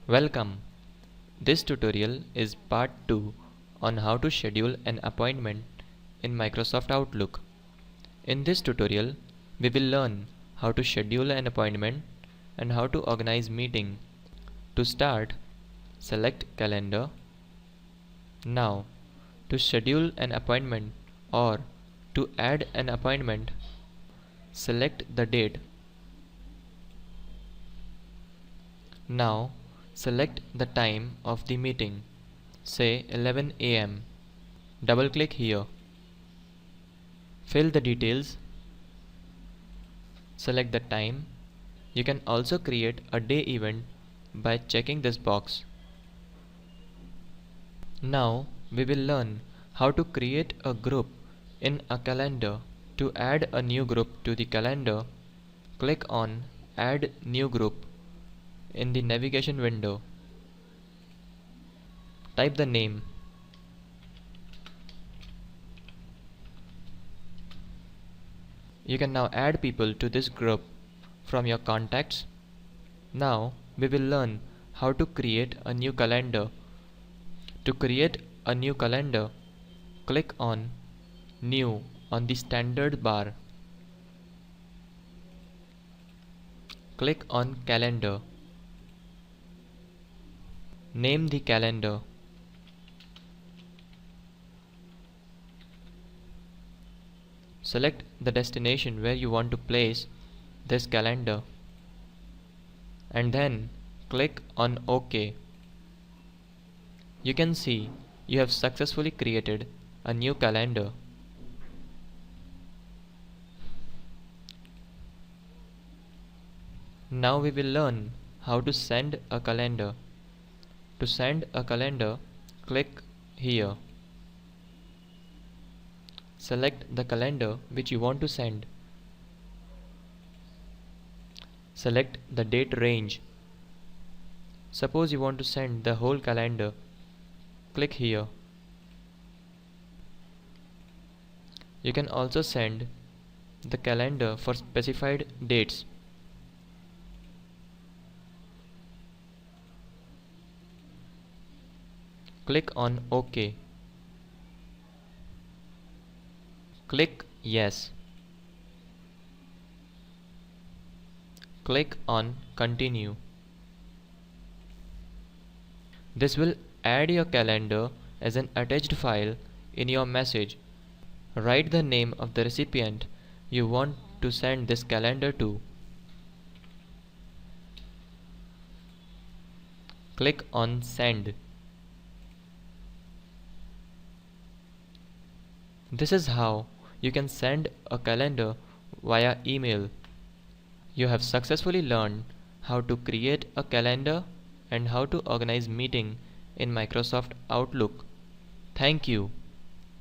Welcome. This tutorial is part 2 on how to schedule an appointment in Microsoft Outlook. In this tutorial, we will learn how to schedule an appointment and how to organize meeting. To start, select Calendar. Now, to schedule an appointment or to add an appointment, select the date. Now, select the time of the meeting, say 11 a.m. Double-click here. Fill the details. Select the time. You can also create a day event by checking this box. Now, we will learn how to create a group in a calendar. To add a new group to the calendar, click on Add New Group in the navigation window. Type the name. You can now add people to this group from your contacts. Now we will learn how to create a new calendar. To create a new calendar, click on New on the standard bar. Click on Calendar. Name the calendar. Select the destination where you want to place this calendar and then click on OK. You can see you have successfully created a new calendar. Now we will learn how to send a calendar. To send a calendar, click here. Select the calendar which you want to send. Select the date range. Suppose you want to send the whole calendar. Click here. You can also send the calendar for specified dates. Click on OK. Click Yes. Click on Continue. This will add your calendar as an attached file in your message. Write the name of the recipient you want to send this calendar to. Click on Send. This is how you can send a calendar via email. You have successfully learned how to create a calendar and how to organize meeting in Microsoft Outlook. Thank you.